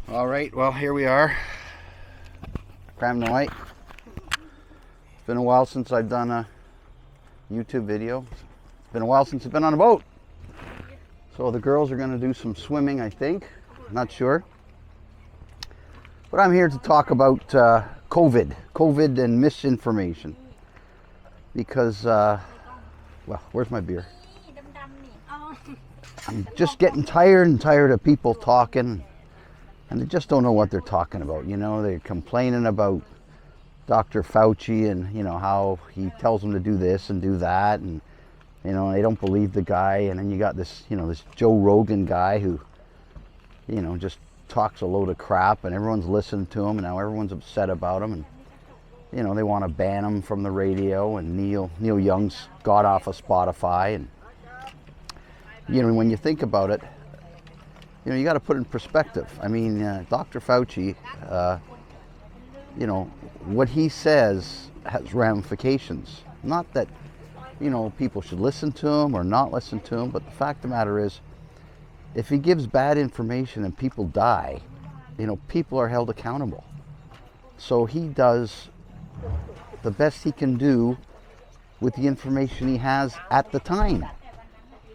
All right, well, here we are. Khram Noi. It's been a while since I've done a YouTube video. It's been a while since I've been on a boat. So the girls are going to do some swimming, I think. Not sure. But I'm here to talk about COVID and misinformation. Because, well, where's my beer? I'm just getting tired of people talking, and they just don't know what they're talking about. You know, they're complaining about Dr. Fauci and, you know, how he tells them to do this and do that, and, you know, they don't believe the guy. And then you got this, you know, this Joe Rogan guy who, you know, just talks a load of crap, and everyone's listening to him, and now everyone's upset about him, and, you know, they want to ban him from the radio, and Neil Young's got off of Spotify. And, you know, when you think about it, you know, you got to put it in perspective. I mean, Dr. Fauci, you know, what he says has ramifications. Not that, you know, people should listen to him or not listen to him, but the fact of the matter is, if he gives bad information and people die, you know, people are held accountable. So he does the best he can do with the information he has at the time.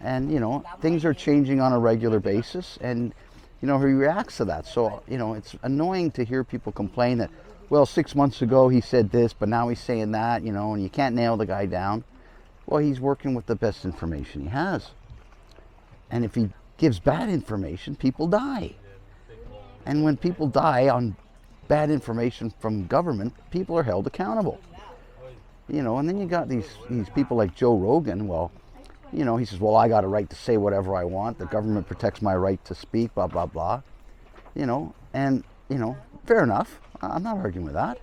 And, you know, things are changing on a regular basis, and, you know, he reacts to that. So, you know, it's annoying to hear people complain that, well, 6 months ago he said this, but now he's saying that, you know, and you can't nail the guy down. Well, he's working with the best information he has. And if he gives bad information, people die. And when people die on bad information from government, people are held accountable. You know, and then you got these people like Joe Rogan. Well, you know, he says, well, I got a right to say whatever I want. The government protects my right to speak, blah, blah, blah. You know, and, you know, fair enough. I'm not arguing with that.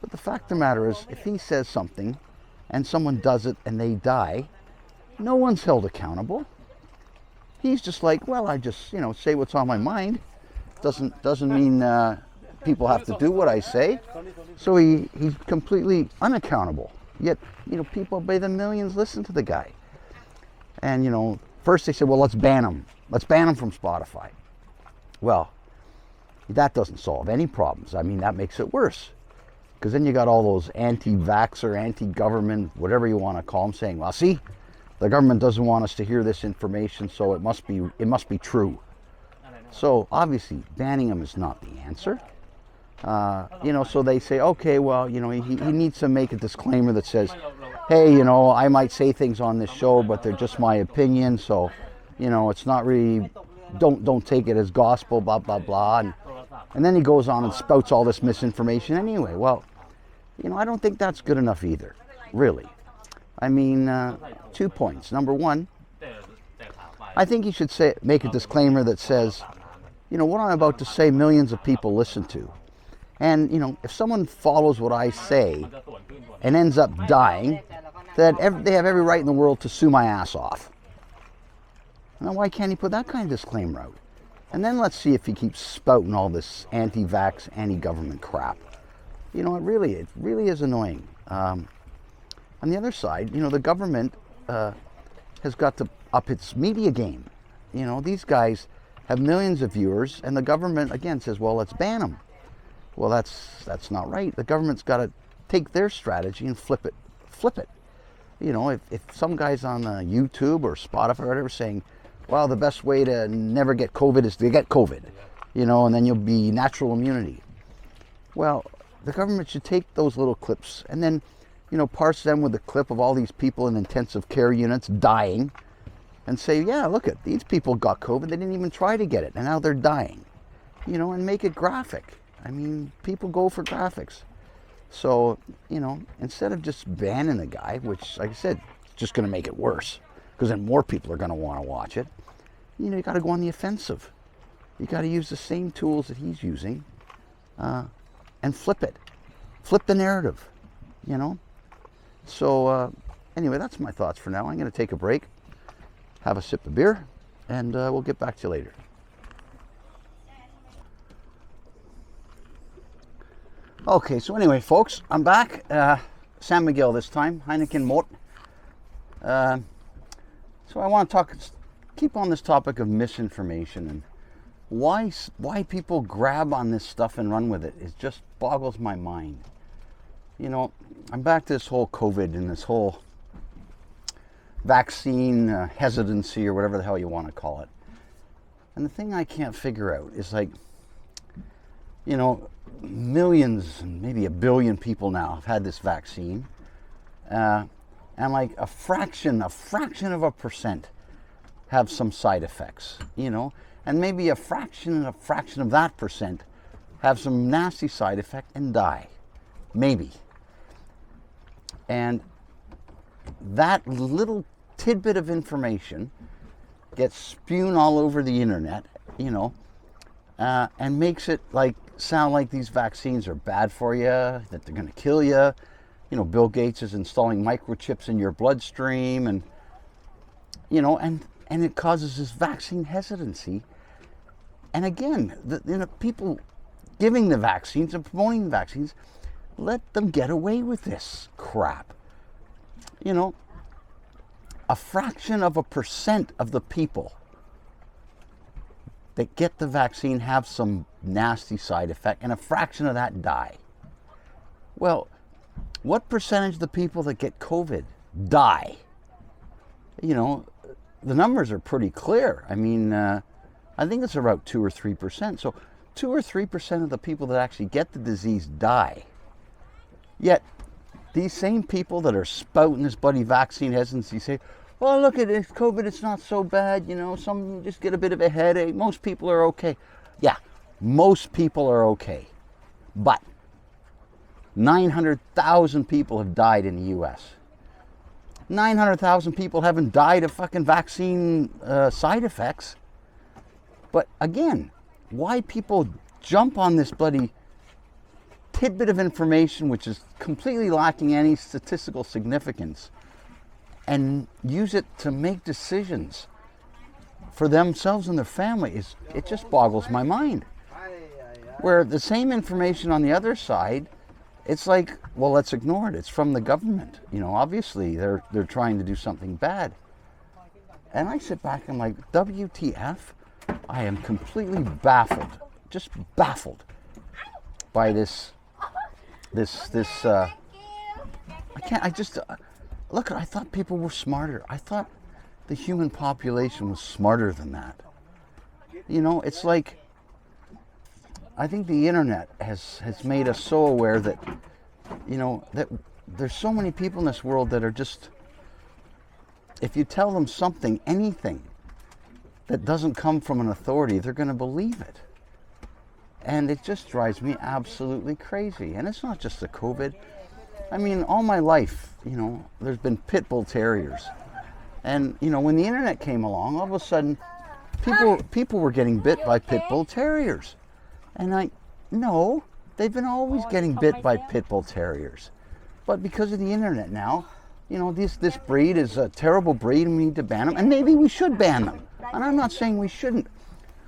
But the fact of the matter is, if he says something and someone does it and they die, no one's held accountable. He's just like, well, I just, you know, say what's on my mind. Doesn't mean people have to do what I say. So he's completely unaccountable. Yet, you know, people by the millions listen to the guy. And, you know, first they said, well, let's ban him. Let's ban him from Spotify. Well, that doesn't solve any problems. I mean, that makes it worse. Because then you got all those anti-vaxxer, anti-government, whatever you want to call them, saying, well, see, the government doesn't want us to hear this information, so it must be true. So obviously, banning him is not the answer. You know, so they say, okay, well, you know, he needs to make a disclaimer that says, hey, you know, I might say things on this show, but they're just my opinion, so, you know, it's not really, don't take it as gospel, blah, blah, blah. And then he goes on and spouts all this misinformation anyway. Well, you know, I don't think that's good enough either, really. I mean, 2 points. Number one, I think he should make a disclaimer that says, you know, what I'm about to say, millions of people listen to. And, you know, if someone follows what I say and ends up dying, that they have every right in the world to sue my ass off. Now, why can't he put that kind of disclaimer out? And then let's see if he keeps spouting all this anti-vax, anti-government crap. You know, it really is annoying. On the other side, you know, the government has got to up its media game. You know, these guys have millions of viewers, and the government, again, says, well, let's ban them. Well, that's not right. The government's got to take their strategy and flip it. You know, if some guy's on YouTube or Spotify or whatever saying, well, the best way to never get COVID is to get COVID, you know, and then you'll be natural immunity. Well, the government should take those little clips and then, you know, parse them with a clip of all these people in intensive care units dying and say, yeah, look at these people got COVID. They didn't even try to get it, and now they're dying, you know, and make it graphic. I mean, people go for graphics. So, you know, instead of just banning the guy, which, like I said, it's just going to make it worse, because then more people are going to want to watch it, you know, you got to go on the offensive. You got to use the same tools that he's using and flip it. Flip the narrative, you know. So, anyway, that's my thoughts for now. I'm going to take a break, have a sip of beer, and we'll get back to you later. Okay, so anyway, folks, I'm back. San Miguel this time, Heineken Mort. So I want to keep on this topic of misinformation and why people grab on this stuff and run with it, it just boggles my mind. You know, I'm back to this whole COVID and this whole vaccine hesitancy or whatever the hell you want to call it. And the thing I can't figure out is, like, you know, millions, maybe 1 billion people now have had this vaccine. And like a fraction of a percent have some side effects, you know, and maybe a fraction of that percent have some nasty side effect and die, maybe. And that little tidbit of information gets spewed all over the internet, you know, and makes it like sound like these vaccines are bad for you, that they're going to kill you. You know, Bill Gates is installing microchips in your bloodstream, and you know, and it causes this vaccine hesitancy. And again, the people giving the vaccines and promoting the vaccines, let them get away with this crap. You know, a fraction of a percent of the people that get the vaccine have some nasty side effect, and a fraction of that die. Well, what percentage of the people that get COVID die? You know, the numbers are pretty clear. I mean, I think it's about 2 or 3%. So 2 or 3% of the people that actually get the disease die. Yet, these same people that are spouting this bloody vaccine hesitancy say, oh, look at it, COVID, it's not so bad, you know, some just get a bit of a headache, most people are okay. Yeah, most people are okay. But 900,000 people have died in the US. 900,000 people haven't died of fucking vaccine side effects. But again, why people jump on this bloody tidbit of information which is completely lacking any statistical significance and use it to make decisions for themselves and their families, it just boggles my mind. Where the same information on the other side, it's like, well, let's ignore it. It's from the government. You know, obviously they're trying to do something bad. And I sit back and I'm like, WTF? I am completely baffled, just baffled by this, look, I thought people were smarter. I thought the human population was smarter than that. You know, it's like, I think the internet has made us so aware that, you know, that there's so many people in this world that are just, if you tell them something, anything that doesn't come from an authority, they're going to believe it. And it just drives me absolutely crazy. And it's not just the COVID. I mean, all my life, you know, there's been pit bull terriers. And, you know, when the internet came along, all of a sudden, people were getting bit by pit bull terriers. And no, they've been always getting bit by pit bull terriers. But because of the internet now, you know, this breed is a terrible breed and we need to ban them. And maybe we should ban them. And I'm not saying we shouldn't.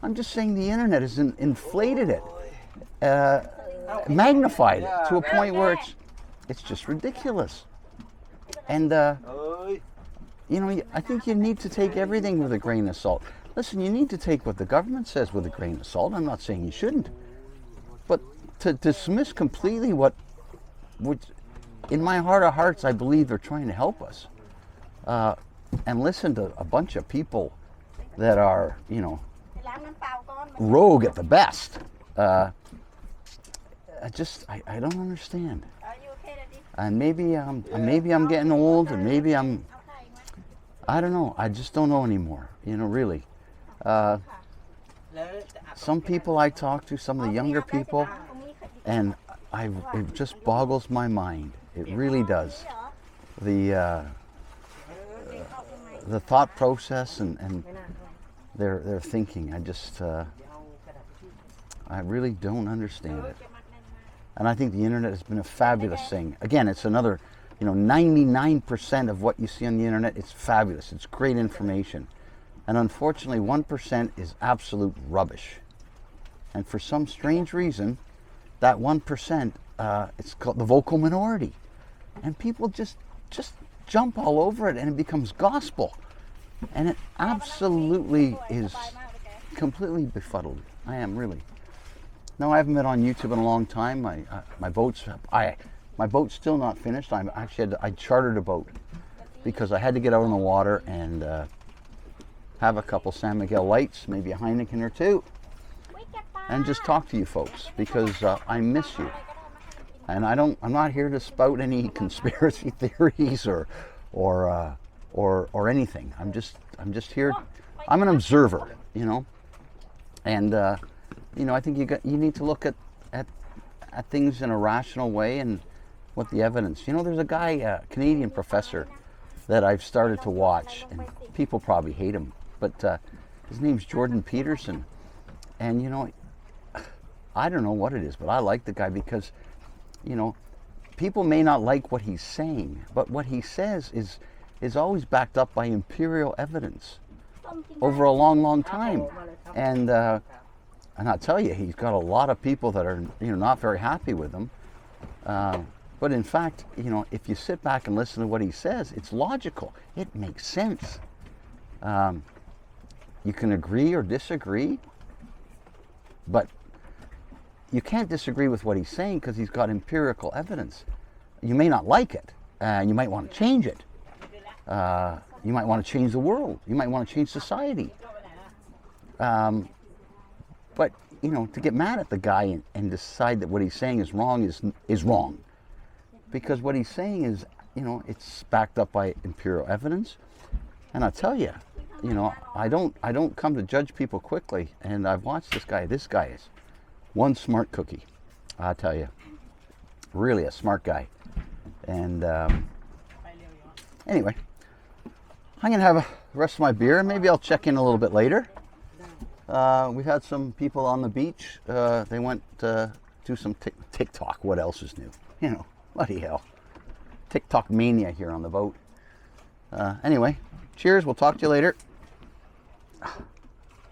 I'm just saying the internet has inflated it, magnified it to a point where it's just ridiculous. And, you know, I think you need to take everything with a grain of salt. Listen, you need to take what the government says with a grain of salt. I'm not saying you shouldn't. But to dismiss completely which in my heart of hearts, I believe they're trying to help us. And listen to a bunch of people that are, you know, rogue at the best. I don't understand. And maybe I'm getting old, and maybe I don't know. I just don't know anymore. You know, really. Some people I talk to, some of the younger people, and it just boggles my mind. It really does. The thought process and their thinking. I really don't understand it. And I think the internet has been a fabulous thing. Again, it's another, you know, 99% of what you see on the internet, it's fabulous. It's great information. And unfortunately, 1% is absolute rubbish. And for some strange reason, that 1%, it's called the vocal minority. And people just jump all over it, and it becomes gospel. And it absolutely is completely befuddled. I am really. No, I haven't been on YouTube in a long time. My boat's still not finished. I chartered a boat because I had to get out on the water and have a couple San Miguel lights, maybe a Heineken or two, and just talk to you folks because I miss you. And I'm not here to spout any conspiracy theories or anything. I'm just here. I'm an observer, you know, and you know, I think you need to look at things in a rational way and what the evidence. You know, there's a guy, a Canadian professor, that I've started to watch, and people probably hate him, but his name's Jordan Peterson, and you know, I don't know what it is, but I like the guy because, you know, people may not like what he's saying, but what he says is always backed up by empirical evidence over a long, long time. And I'll tell you, he's got a lot of people that are, you know, not very happy with him. But in fact, you know, if you sit back and listen to what he says, it's logical. It makes sense. You can agree or disagree, but you can't disagree with what he's saying because he's got empirical evidence. You may not like it, and you might want to change it. You might want to change the world. You might want to change society. But, you know, to get mad at the guy and decide that what he's saying is wrong is wrong. Because what he's saying is, you know, it's backed up by empirical evidence. And I'll tell you, you know, I don't come to judge people quickly. And I've watched this guy. This guy is one smart cookie, I'll tell you. Really a smart guy. And anyway, I'm going to have the rest of my beer. Maybe I'll check in a little bit later. We've had some people on the beach. They went to do some TikTok. What else is new? You know, bloody hell. TikTok mania here on the boat. Anyway, cheers. We'll talk to you later.